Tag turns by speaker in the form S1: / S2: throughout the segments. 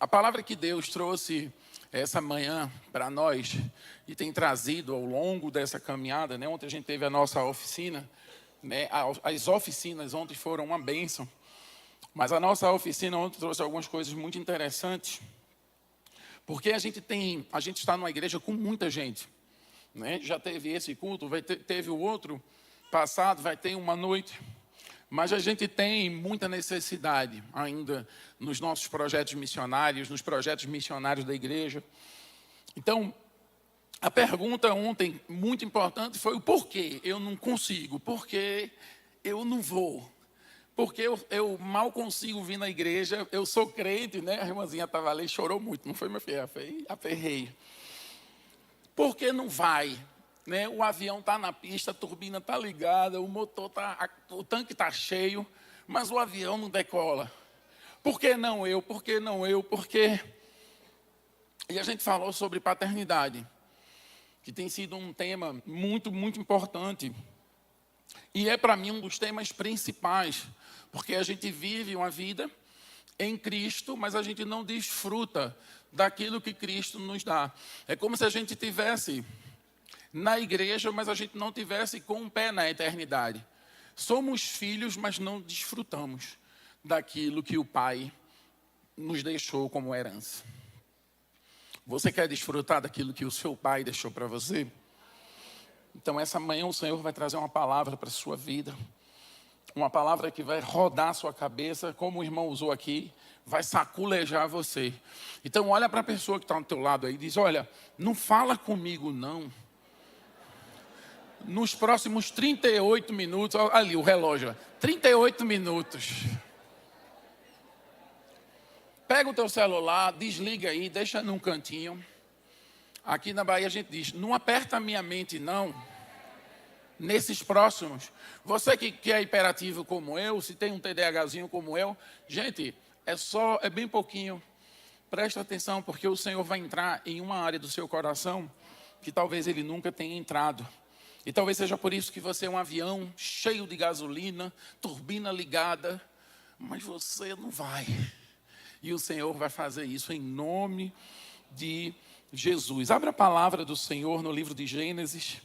S1: A palavra que Deus trouxe essa manhã para nós e tem trazido ao longo dessa caminhada, né? Ontem a gente teve a nossa oficina, né? As oficinas ontem foram uma bênção, mas a nossa oficina ontem trouxe algumas coisas muito interessantes, porque a gente está numa igreja com muita gente, né? Já teve esse culto, teve o outro passado, vai ter uma noite. Mas a gente tem muita necessidade ainda nos nossos projetos missionários, nos projetos missionários da igreja. Então, a pergunta ontem, muito importante, foi o porquê eu não consigo, porquê eu não vou, porque eu mal consigo vir na igreja, eu sou crente, né? A irmãzinha estava ali e chorou muito, não foi, minha filha? Foi aperreio. Por que não vai? Né? O avião está na pista, a turbina está ligada, o tanque está cheio, mas o avião não decola. Por que não eu? Por que não eu? Por quê? E a gente falou sobre paternidade, que tem sido um tema muito, muito importante. E é para mim um dos temas principais, porque a gente vive uma vida em Cristo, mas a gente não desfruta daquilo que Cristo nos dá. É como se a gente tivesse na igreja, mas a gente não tivesse com um pé na eternidade. Somos filhos, mas não desfrutamos daquilo que o Pai nos deixou como herança. Você quer desfrutar daquilo que o seu Pai deixou para você? Então, essa manhã o Senhor vai trazer uma palavra para a sua vida. Uma palavra que vai rodar a sua cabeça, como o irmão usou aqui, vai saculejar você. Então, olha para a pessoa que está ao teu lado aí e diz, olha, não fala comigo não. Nos próximos 38 minutos, ali o relógio, 38 minutos. Pega o teu celular, desliga aí, deixa num cantinho. Aqui na Bahia a gente diz, não aperta a minha mente não, nesses próximos. Você que é hiperativo como eu, se tem um TDAHzinho como eu, gente, é bem pouquinho. Presta atenção, porque o Senhor vai entrar em uma área do seu coração que talvez Ele nunca tenha entrado. E talvez seja por isso que você é um avião cheio de gasolina, turbina ligada, mas você não vai. E o Senhor vai fazer isso em nome de Jesus. Abra a palavra do Senhor no livro de Gênesis,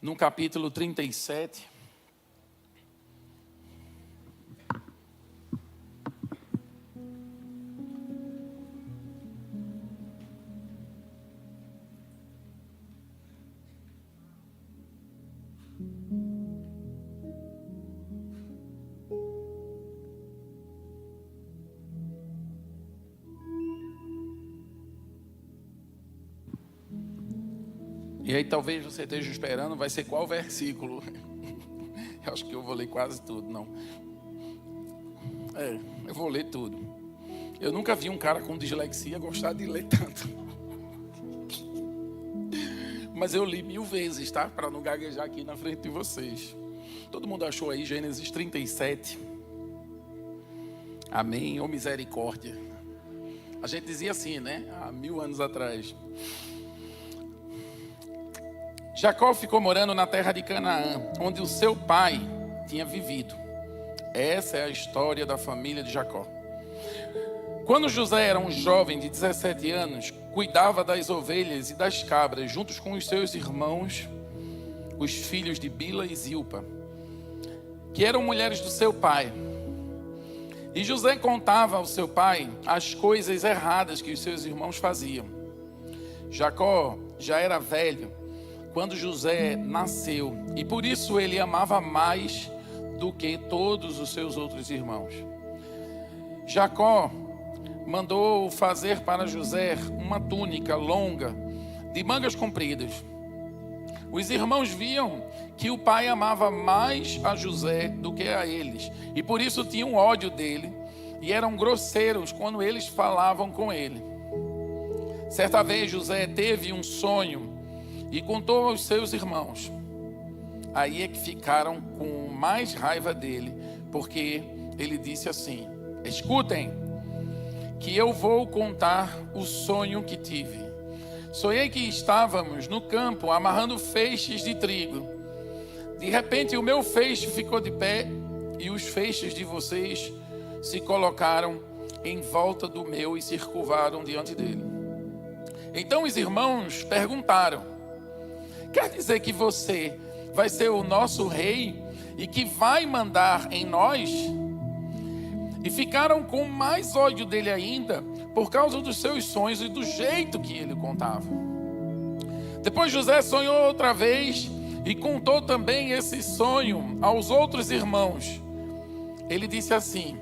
S1: no capítulo 37. E aí talvez você esteja esperando, vai ser qual versículo? Eu acho que eu vou ler quase tudo, não. Eu vou ler tudo. Eu nunca vi um cara com dislexia gostar de ler tanto. Mas eu li 1000 vezes, tá? Para não gaguejar aqui na frente de vocês. Todo mundo achou aí Gênesis 37? Amém ou misericórdia? A gente dizia assim, né? Há 1000 anos atrás. Jacó ficou morando na terra de Canaã, onde o seu pai tinha vivido. Essa é a história da família de Jacó. Quando José era um jovem de 17 anos, cuidava das ovelhas e das cabras, juntos com os seus irmãos, os filhos de Bila e Zilpa, que eram mulheres do seu pai. E José contava ao seu pai as coisas erradas que os seus irmãos faziam. Jacó já era velho quando José nasceu, e por isso ele amava mais do que todos os seus outros irmãos. Jacó mandou fazer para José uma túnica longa, de mangas compridas. Os irmãos viam que o pai amava mais a José do que a eles, e por isso tinham ódio dele, e eram grosseiros quando eles falavam com ele. Certa vez José teve um sonho, e contou aos seus irmãos. Aí é que ficaram com mais raiva dele, porque ele disse assim, escutem, que eu vou contar o sonho que tive. Sonhei que estávamos no campo amarrando feixes de trigo. De repente o meu feixe ficou de pé e os feixes de vocês se colocaram em volta do meu e se curvaram diante dele. Então os irmãos perguntaram: quer dizer que você vai ser o nosso rei e que vai mandar em nós? E ficaram com mais ódio dele ainda, por causa dos seus sonhos e do jeito que ele contava. Depois José sonhou outra vez e contou também esse sonho aos outros irmãos. Ele disse assim: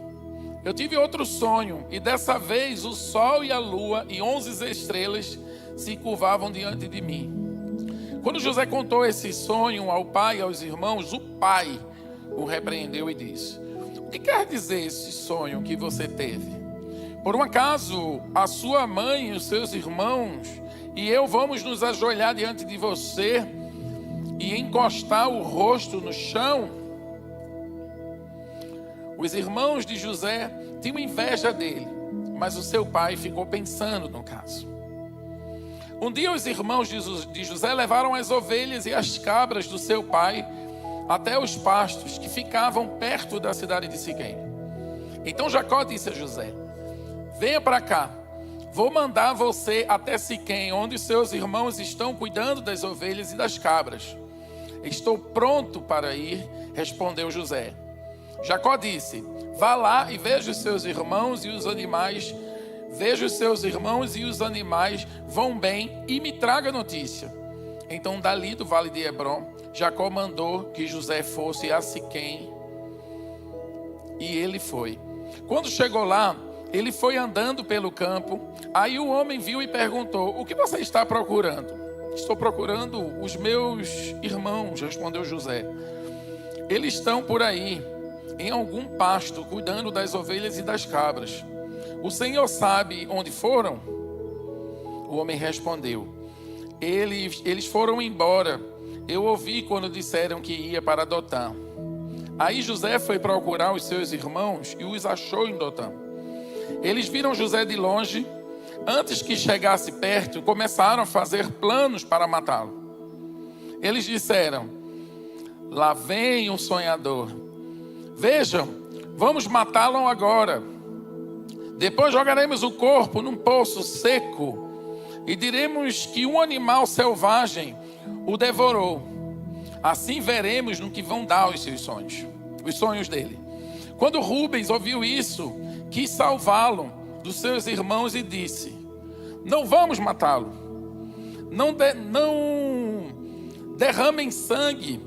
S1: eu tive outro sonho, e dessa vez o sol e a lua e 11 estrelas se curvavam diante de mim. Quando José contou esse sonho ao pai e aos irmãos, o pai o repreendeu e disse: o que quer dizer esse sonho que você teve? Por um acaso a sua mãe e os seus irmãos e eu vamos nos ajoelhar diante de você e encostar o rosto no chão? Os irmãos de José tinham inveja dele, mas o seu pai ficou pensando no caso. Um dia os irmãos de José levaram as ovelhas e as cabras do seu pai até os pastos que ficavam perto da cidade de Siquém. Então Jacó disse a José: venha para cá, vou mandar você até Siquém, onde seus irmãos estão cuidando das ovelhas e das cabras. Estou pronto para ir, respondeu José. Jacó disse: vá lá e veja os seus irmãos e os animais. Veja os seus irmãos e os animais vão bem e me traga notícia. Então dali do vale de Hebrom, Jacó mandou que José fosse a Siquém. E ele foi. Quando chegou lá, ele foi andando pelo campo. Aí o homem viu e perguntou: o que você está procurando? Estou procurando os meus irmãos, respondeu José. Eles estão por aí, em algum pasto, cuidando das ovelhas e das cabras. O Senhor sabe onde foram? O homem respondeu: eles foram embora. Eu ouvi quando disseram que ia para Dotã. Aí José foi procurar os seus irmãos e os achou em Dotã. Eles viram José de longe. Antes que chegasse perto, começaram a fazer planos para matá-lo. Eles disseram: lá vem um sonhador. Vejam, vamos matá-lo agora. Depois jogaremos o corpo num poço seco e diremos que um animal selvagem o devorou. Assim veremos no que vão dar os seus sonhos, os sonhos dele. Quando Rubens ouviu isso, quis salvá-lo dos seus irmãos e disse: não vamos matá-lo. Não derramem sangue.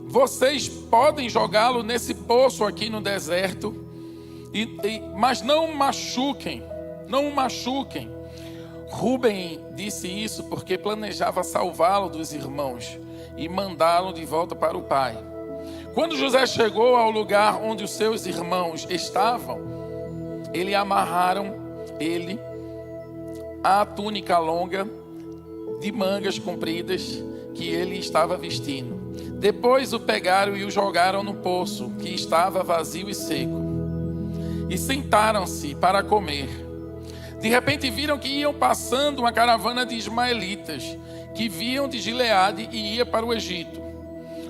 S1: Vocês podem jogá-lo nesse poço aqui no deserto, mas não o machuquem. Não o machuquem. Rubem disse isso porque planejava salvá-lo dos irmãos e mandá-lo de volta para o pai. Quando José chegou ao lugar onde os seus irmãos estavam, eles amarraram ele à túnica longa de mangas compridas que ele estava vestindo. Depois o pegaram e o jogaram no poço que estava vazio e seco. E sentaram-se para comer. De repente viram que iam passando uma caravana de ismaelitas que vinham de Gileade e ia para o Egito.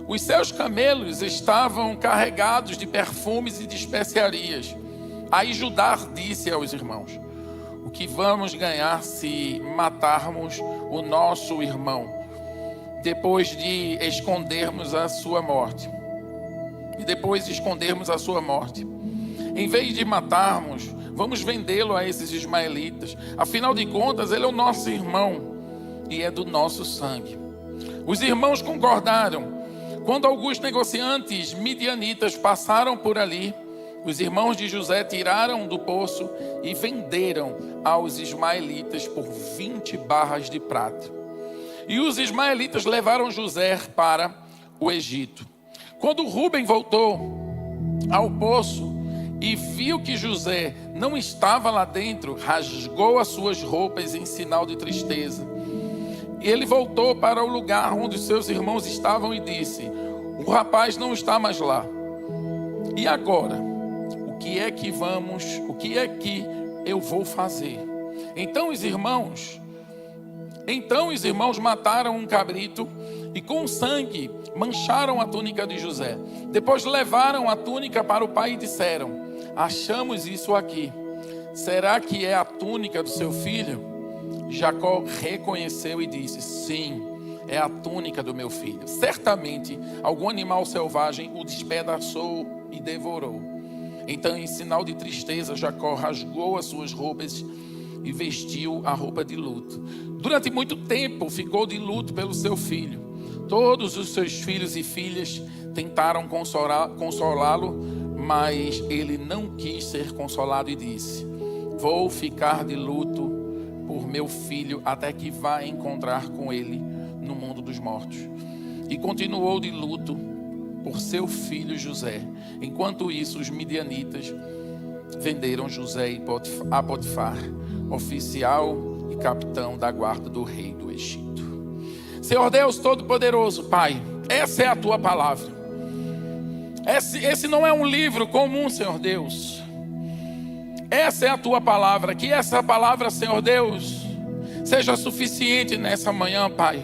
S1: Os seus camelos estavam carregados de perfumes e de especiarias. Aí Judá disse aos irmãos: o que vamos ganhar se matarmos o nosso irmão, depois de escondermos a sua morte? Em vez de matarmos, vamos vendê-lo a esses ismaelitas. Afinal de contas, ele é o nosso irmão e é do nosso sangue. Os irmãos concordaram. Quando alguns negociantes midianitas passaram por ali, os irmãos de José tiraram do poço e venderam aos ismaelitas por 20 barras de prata. E os ismaelitas levaram José para o Egito. Quando Rubem voltou ao poço e viu que José não estava lá dentro, rasgou as suas roupas em sinal de tristeza. Ele voltou para o lugar onde seus irmãos estavam e disse: o rapaz não está mais lá. E agora? O que é que eu vou fazer? Então os irmãos mataram um cabrito e com sangue mancharam a túnica de José. Depois levaram a túnica para o pai e disseram: achamos isso aqui. será que é a túnica do seu filho? Jacó reconheceu e disse: sim, é a túnica do meu filho. Certamente algum animal selvagem o despedaçou e devorou. Então, em sinal de tristeza, Jacó rasgou as suas roupas e vestiu a roupa de luto. Durante muito tempo ficou de luto pelo seu filho. Todos os seus filhos e filhas tentaram consolá-lo, mas ele não quis ser consolado e disse: vou ficar de luto por meu filho até que vá encontrar com ele no mundo dos mortos. E continuou de luto por seu filho José. Enquanto isso, os midianitas venderam José a Potifar, oficial e capitão da guarda do rei do Egito. Senhor Deus Todo-Poderoso, Pai, essa é a Tua palavra. Esse não é um livro comum, Senhor Deus. Essa é a Tua palavra. Que essa palavra, Senhor Deus, seja suficiente nessa manhã, Pai.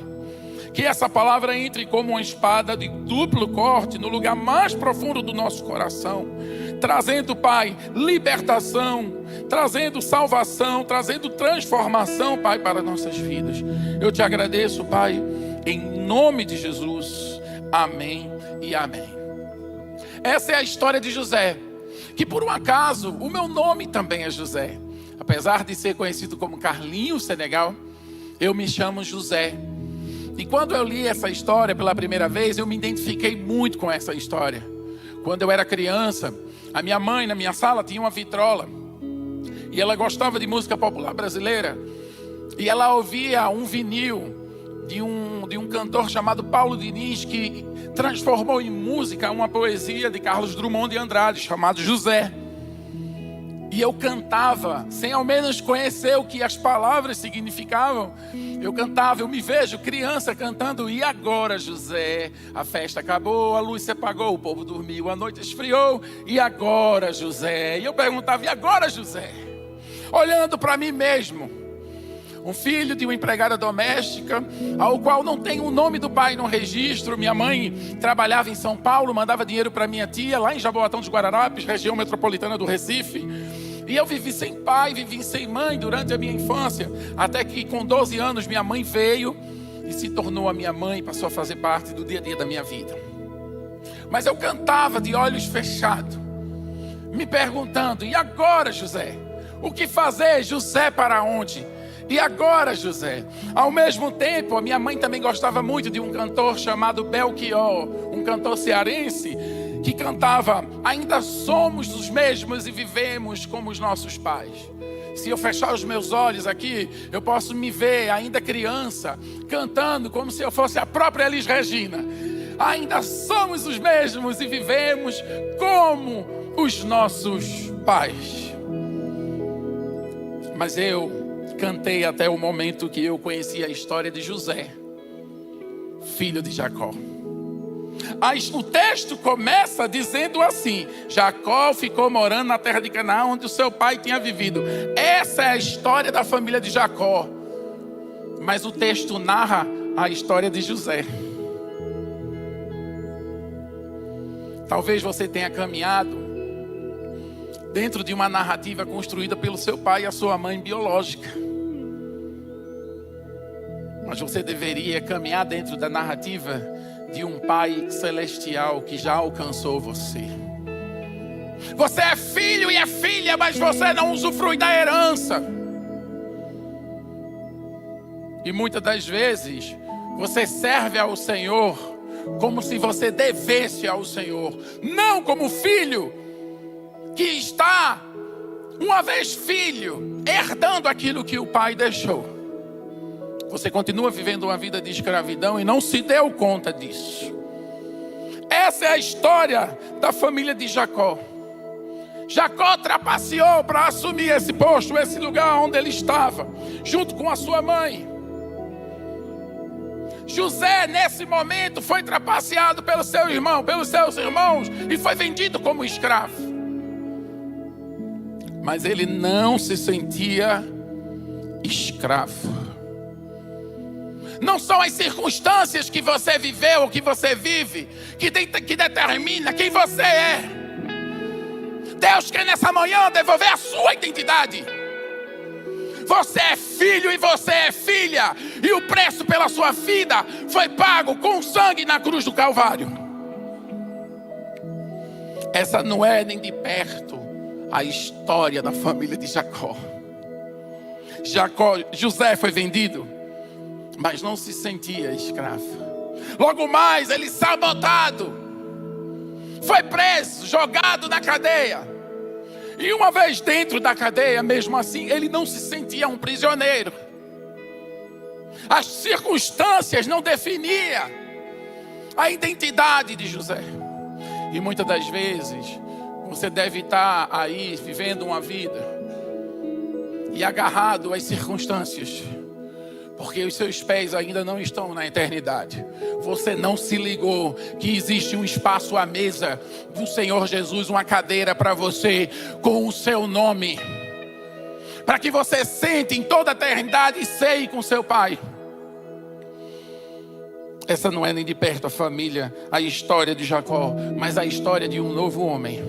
S1: Que essa palavra entre como uma espada de duplo corte no lugar mais profundo do nosso coração, trazendo, Pai, libertação, trazendo salvação, trazendo transformação, Pai, para nossas vidas. Eu te agradeço, Pai, em nome de Jesus. Amém e amém. Essa é a história de José, que por um acaso o meu nome também é José. Apesar de ser conhecido como Carlinhos Senegal, eu me chamo José. E quando eu li essa história pela primeira vez, eu me identifiquei muito com essa história. Quando eu era criança, a minha mãe na minha sala tinha uma vitrola. E ela gostava de música popular brasileira. E ela ouvia um vinil de um cantor chamado Paulo Diniz, que transformou em música uma poesia de Carlos Drummond de Andrade, chamado José. E eu cantava, sem ao menos conhecer o que as palavras significavam. Eu cantava, eu me vejo criança cantando: e agora, José? A festa acabou, a luz se apagou, o povo dormiu, a noite esfriou. E agora, José? E eu perguntava: e agora, José? Olhando para mim mesmo, um filho de uma empregada doméstica, ao qual não tem o nome do pai no registro. Minha mãe trabalhava em São Paulo, mandava dinheiro para minha tia, lá em Jaboatão dos Guararapes, região metropolitana do Recife. E eu vivi sem pai, vivi sem mãe durante a minha infância, até que com 12 anos minha mãe veio e se tornou a minha mãe, passou a fazer parte do dia a dia da minha vida. Mas eu cantava de olhos fechados, me perguntando: e agora, José? O que fazer, José, para onde? E agora, José? Ao mesmo tempo, a minha mãe também gostava muito de um cantor chamado Belchior, um cantor cearense, que cantava: ainda somos os mesmos e vivemos como os nossos pais. Se eu fechar os meus olhos aqui, eu posso me ver ainda criança, cantando como se eu fosse a própria Elis Regina. Ainda somos os mesmos e vivemos como os nossos pais. Mas eu cantei até o momento que eu conheci a história de José, filho de Jacó. O texto começa dizendo assim: Jacó ficou morando na terra de Canaã, onde o seu pai tinha vivido. Essa é a história da família de Jacó. Mas o texto narra a história de José. Talvez você tenha caminhado dentro de uma narrativa construída pelo seu pai e a sua mãe biológica. Mas você deveria caminhar dentro da narrativa de um Pai celestial que já alcançou você. Você é filho e é filha, mas você não usufrui da herança. E muitas das vezes você serve ao Senhor como se você devesse ao Senhor, não como filho que está, uma vez filho, herdando aquilo que o pai deixou. Você continua vivendo uma vida de escravidão e não se deu conta disso. Essa é a história da família de Jacó. Jacó trapaceou para assumir esse posto, esse lugar onde ele estava, junto com a sua mãe. José, nesse momento, foi trapaceado pelo seu irmão, pelos seus irmãos, e foi vendido como escravo. Mas ele não se sentia escravo. Não são as circunstâncias que você viveu ou que você vive que determina quem você é. Deus quer nessa manhã devolver a sua identidade. Você é filho e você é filha. E o preço pela sua vida foi pago com sangue na cruz do Calvário. Essa não é nem de perto a história da família de Jacó. José foi vendido, mas não se sentia escravo. Logo mais, ele sabotado, foi preso, jogado na cadeia. E uma vez dentro da cadeia, mesmo assim, ele não se sentia um prisioneiro. As circunstâncias não definiam a identidade de José. E muitas das vezes, você deve estar aí vivendo uma vida e agarrado às circunstâncias, porque os seus pés ainda não estão na eternidade. Você não se ligou que existe um espaço à mesa do Senhor Jesus, uma cadeira para você com o seu nome, para que você sente em toda a eternidade e ceie com seu Pai. Essa não é nem de perto a família, a história de Jacó, mas a história de um novo homem.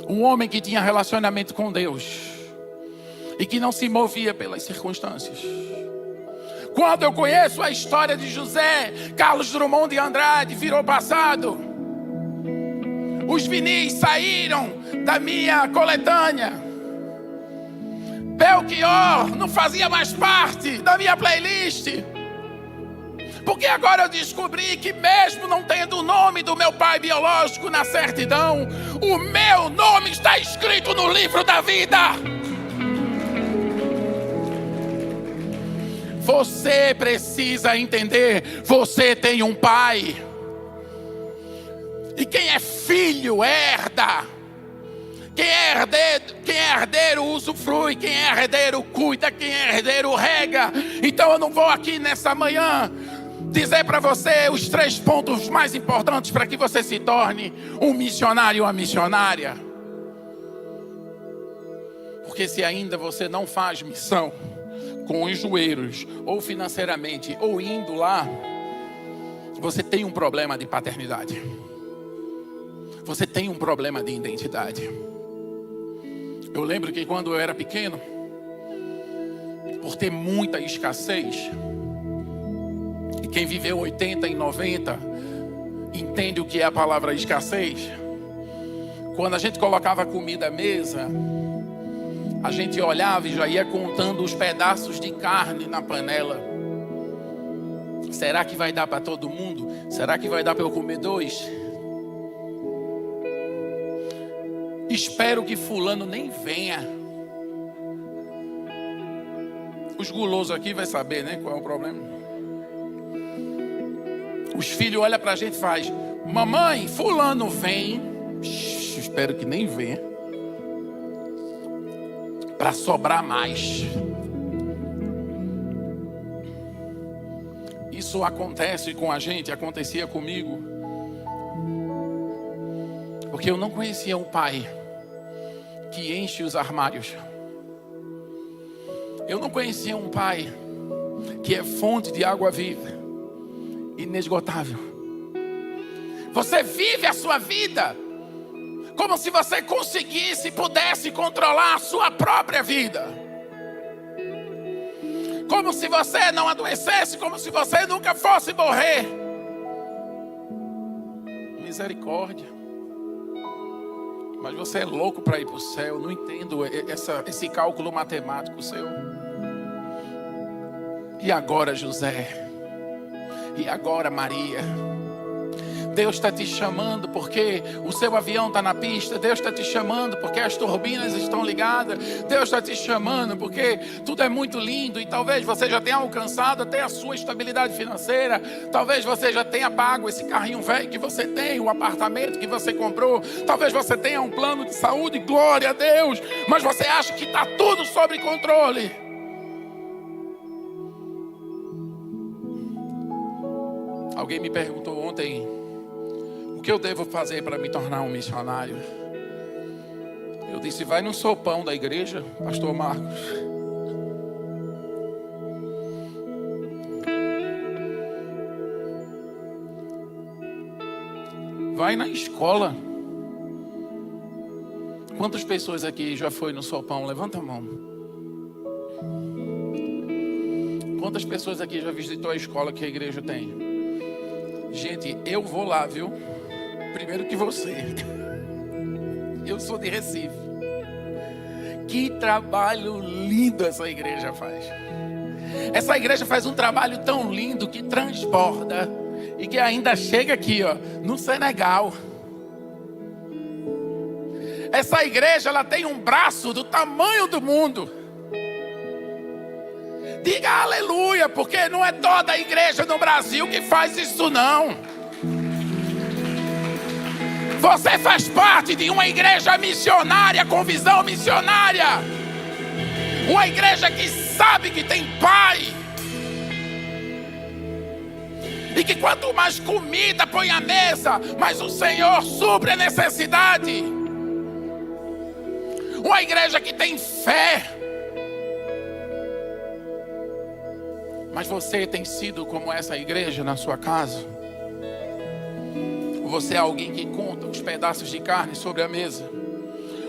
S1: Um homem que tinha relacionamento com Deus e que não se movia pelas circunstâncias. Quando eu conheço a história de José, Carlos Drummond de Andrade virou passado. Os vinis saíram da minha coletânea. Belchior não fazia mais parte da minha playlist. Porque agora eu descobri que mesmo não tendo o nome do meu pai biológico na certidão, o meu nome está escrito no livro da vida. Você precisa entender, você tem um pai. E quem é filho herda. Quem é herdeiro usufrui, quem é herdeiro cuida, quem é herdeiro rega. Então eu não vou aqui nessa manhã dizer para você os 3 pontos mais importantes para que você se torne um missionário ou uma missionária. Porque se ainda você não faz missão com os joelhos, ou financeiramente, ou indo lá, você tem um problema de paternidade. Você tem um problema de identidade. Eu lembro que quando eu era pequeno, por ter muita escassez, e quem viveu 80 e 90 entende o que é a palavra escassez. Quando a gente colocava comida à mesa, a gente olhava e já ia contando os pedaços de carne na panela. Será que vai dar para todo mundo? Será que vai dar para eu comer 2? Espero que fulano nem venha. Os gulosos aqui vai saber, né, qual é o problema. Os filhos olham para a gente e fazem: mamãe, fulano vem. Espero que nem venha, para sobrar mais. Isso acontece com a gente, acontecia comigo, porque eu não conhecia um pai que enche os armários. Eu não conhecia um pai que é fonte de água viva, inesgotável. Você vive a sua vida como se você conseguisse, pudesse controlar a sua própria vida. Como se você não adoecesse, como se você nunca fosse morrer. Misericórdia. Mas você é louco para ir para o céu. Não entendo esse cálculo matemático seu. E agora, José? E agora, Maria? Deus está te chamando porque o seu avião está na pista. Deus está te chamando porque as turbinas estão ligadas. Deus está te chamando porque tudo é muito lindo. E talvez você já tenha alcançado até a sua estabilidade financeira. Talvez você já tenha pago esse carrinho velho que você tem, o apartamento que você comprou. Talvez você tenha um plano de saúde, glória a Deus. Mas você acha que está tudo sob controle. Alguém me perguntou ontem: o que eu devo fazer para me tornar um missionário? Eu disse: vai no sopão da igreja, pastor Marcos. Vai na escola. Quantas pessoas aqui já foi no sopão? Levanta a mão. Quantas pessoas aqui já visitou a escola que a igreja tem? Gente, eu vou lá, viu? Primeiro que você. Eu sou de Recife. Que trabalho lindo essa igreja faz. Essa igreja faz um trabalho tão lindo que transborda e que ainda chega aqui, ó, no Senegal. Essa igreja, ela tem um braço do tamanho do mundo. Diga aleluia, porque não é toda a igreja no Brasil que faz isso não. Você faz parte de uma igreja missionária, com visão missionária. Uma igreja que sabe que tem pai. E que quanto mais comida põe à mesa, mais o Senhor supre a necessidade. Uma igreja que tem fé. Mas você tem sido como essa igreja na sua casa? Ou você é alguém que conta os pedaços de carne sobre a mesa?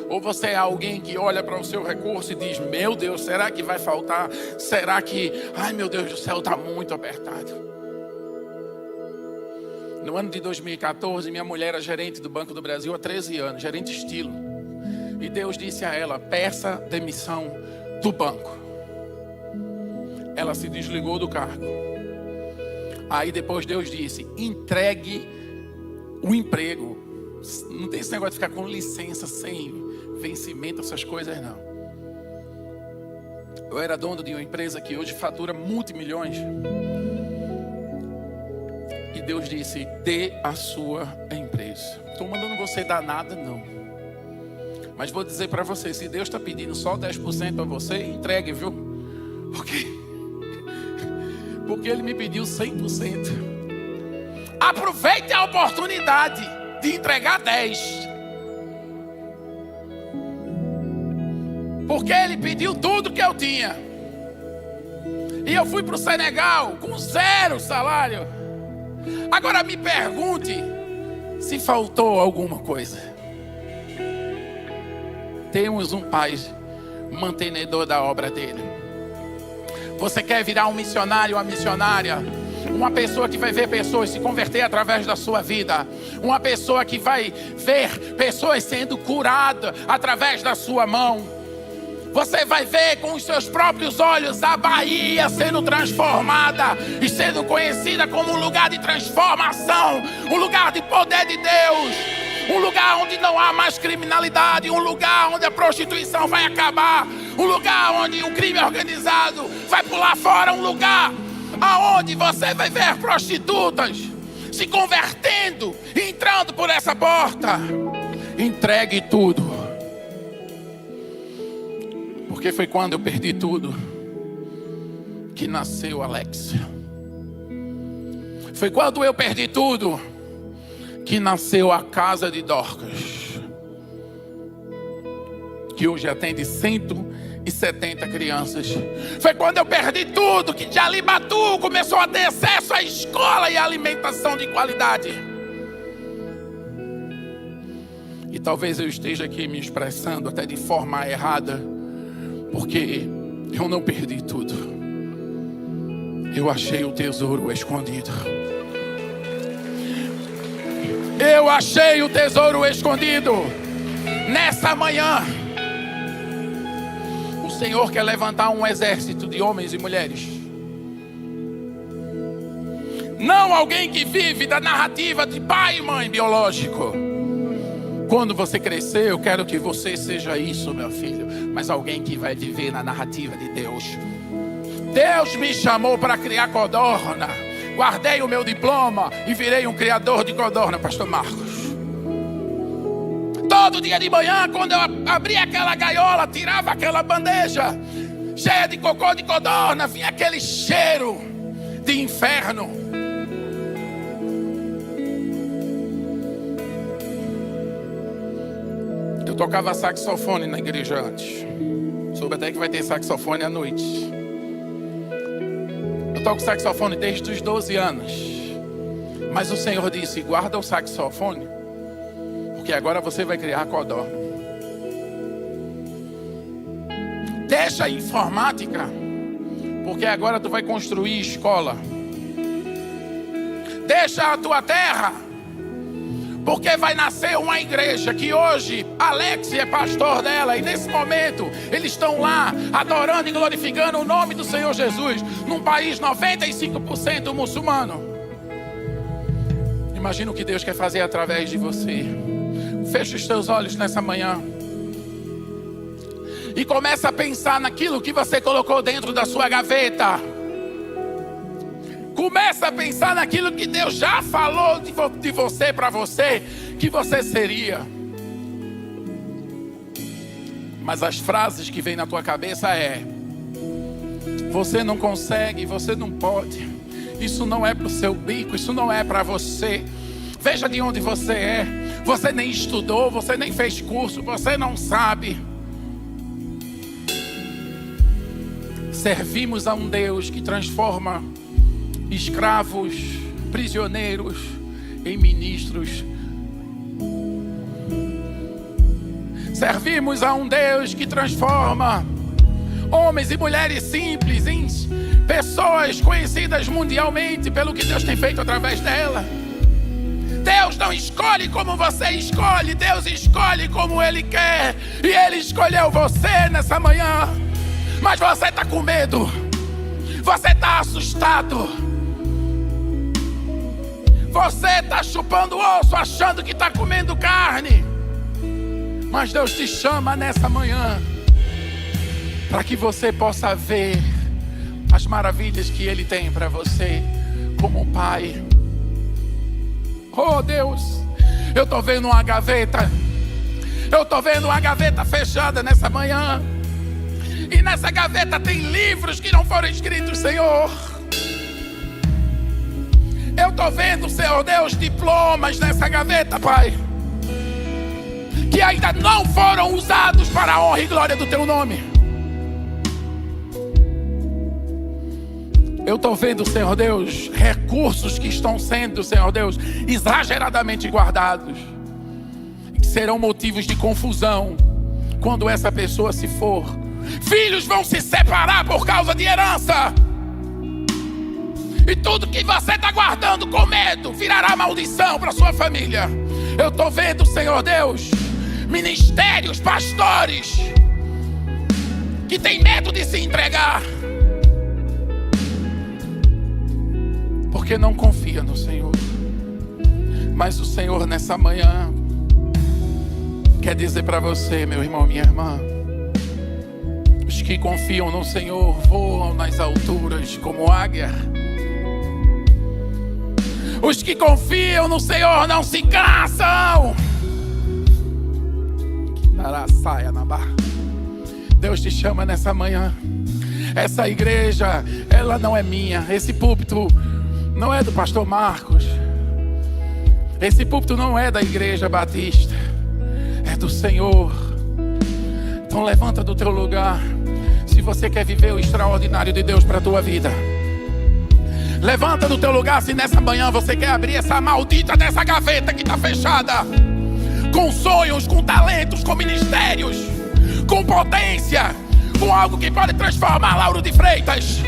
S1: Ou você é alguém que olha para o seu recurso e diz: meu Deus, será que vai faltar? Será que, ai meu Deus do céu, está muito apertado? No ano de 2014, minha mulher era gerente do Banco do Brasil há 13 anos, gerente estilo. E Deus disse a ela: peça demissão do banco. Ela se desligou do cargo. Aí depois Deus disse: entregue o emprego. Não tem esse negócio de ficar com licença sem vencimento, essas coisas não. Eu era dono de uma empresa que hoje fatura multimilhões. E Deus disse: dê a sua empresa. Estou mandando você dar nada, não. Mas vou dizer para você, se Deus está pedindo só 10% a você, entregue, viu? Porque Ele me pediu 100%. Aproveite a oportunidade de entregar 10%. Porque Ele pediu tudo que eu tinha. E eu fui para o Senegal com 0 salário. Agora me pergunte se faltou alguma coisa. Temos um pai mantenedor da obra dele. Você quer virar um missionário, uma missionária? Uma pessoa que vai ver pessoas se converter através da sua vida. Uma pessoa que vai ver pessoas sendo curadas através da sua mão. Você vai ver com os seus próprios olhos a Bahia sendo transformada e sendo conhecida como um lugar de transformação, um lugar de poder de Deus. Um lugar onde não há mais criminalidade. Um lugar onde a prostituição vai acabar. Um lugar onde o crime organizado vai pular fora. Um lugar aonde você vai ver prostitutas se convertendo e entrando por essa porta. Entregue tudo. Porque foi quando eu perdi tudo que nasceu Alex. Foi quando eu perdi tudo que nasceu a Casa de Dorcas, que hoje atende 170 crianças. Foi quando eu perdi tudo que Jalibatu começou a ter acesso à escola e à alimentação de qualidade. E talvez eu esteja aqui me expressando até de forma errada, porque eu não perdi tudo. Eu achei o tesouro escondido. Eu achei o tesouro escondido. Nessa manhã, o Senhor quer levantar um exército de homens e mulheres. Não alguém que vive da narrativa de pai e mãe biológico. Quando você crescer, eu quero que você seja isso, meu filho. Mas alguém que vai viver na narrativa de Deus. Deus me chamou para criar codorna. Guardei o meu diploma e virei um criador de codorna, pastor Marcos. Todo dia de manhã, quando eu abria aquela gaiola, tirava aquela bandeja cheia de cocô de codorna, vinha aquele cheiro de inferno. Eu tocava saxofone na igreja antes. Soube até que vai ter saxofone à noite. Eu toco saxofone desde os 12 anos. Mas o Senhor disse: guarda o saxofone, porque agora você vai criar codorna. Deixa a informática, porque agora tu vai construir escola. Deixa a tua terra, porque vai nascer uma igreja que hoje Alex é pastor dela, e nesse momento eles estão lá adorando e glorificando o nome do Senhor Jesus, num país 95% muçulmano. Imagina o que Deus quer fazer através de você. Fecha os teus olhos nessa manhã e começa a pensar naquilo que você colocou dentro da sua gaveta. Começa a pensar naquilo que Deus já falou de você para você, que você seria. Mas as frases que vêm na tua cabeça você não consegue, você não pode, isso não é para o seu bico, isso não é para você. Veja de onde você é. Você nem estudou, você nem fez curso, você não sabe. Servimos a um Deus que transforma escravos, prisioneiros em ministros. Servimos a um Deus que transforma homens e mulheres simples em pessoas conhecidas mundialmente pelo que Deus tem feito através dela. Deus não escolhe como você escolhe, Deus escolhe como Ele quer. E Ele escolheu você nessa manhã. Mas você está com medo, você está assustado, você está chupando osso, achando que está comendo carne. Mas Deus te chama nessa manhã para que você possa ver as maravilhas que Ele tem para você como Pai. Oh Deus, eu estou vendo uma gaveta, eu estou vendo uma gaveta fechada nessa manhã. E nessa gaveta tem livros que não foram escritos, Senhor. Eu estou vendo, Senhor Deus, diplomas nessa gaveta, Pai, que ainda não foram usados para a honra e glória do Teu nome. Eu estou vendo, Senhor Deus, recursos que estão sendo, Senhor Deus, exageradamente guardados, e que serão motivos de confusão quando essa pessoa se for. Filhos vão se separar por causa de herança. E tudo que você está guardando com medo virará maldição para sua família. Eu estou vendo, Senhor Deus, ministérios, pastores que têm medo de se entregar, porque não confia no Senhor. Mas o Senhor nessa manhã quer dizer para você, meu irmão, minha irmã, os que confiam no Senhor voam nas alturas como águia. Os que confiam no Senhor não se cansam. Deus te chama nessa manhã. Essa igreja, ela não é minha. Esse púlpito não é do pastor Marcos. Esse púlpito não é da Igreja Batista. É do Senhor. Então levanta do teu lugar, se você quer viver o extraordinário de Deus para a tua vida. Levanta do teu lugar se nessa manhã você quer abrir essa maldita dessa gaveta que está fechada, com sonhos, com talentos, com ministérios, com potência, com algo que pode transformar Lauro de Freitas,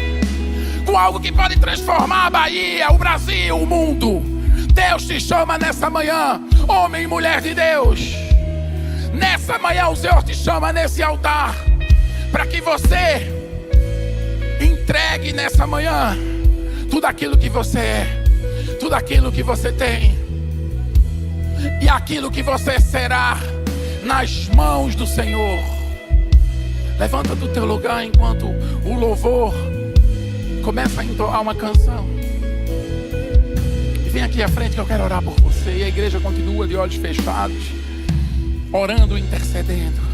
S1: com algo que pode transformar a Bahia, o Brasil, o mundo. Deus te chama nessa manhã, homem e mulher de Deus. Nessa manhã o Senhor te chama nesse altar, para que você entregue nessa manhã tudo aquilo que você é, tudo aquilo que você tem e aquilo que você será nas mãos do Senhor. Levanta do teu lugar enquanto o louvor começa a entoar uma canção. E vem aqui à frente que eu quero orar por você. E a igreja continua de olhos fechados, orando e intercedendo.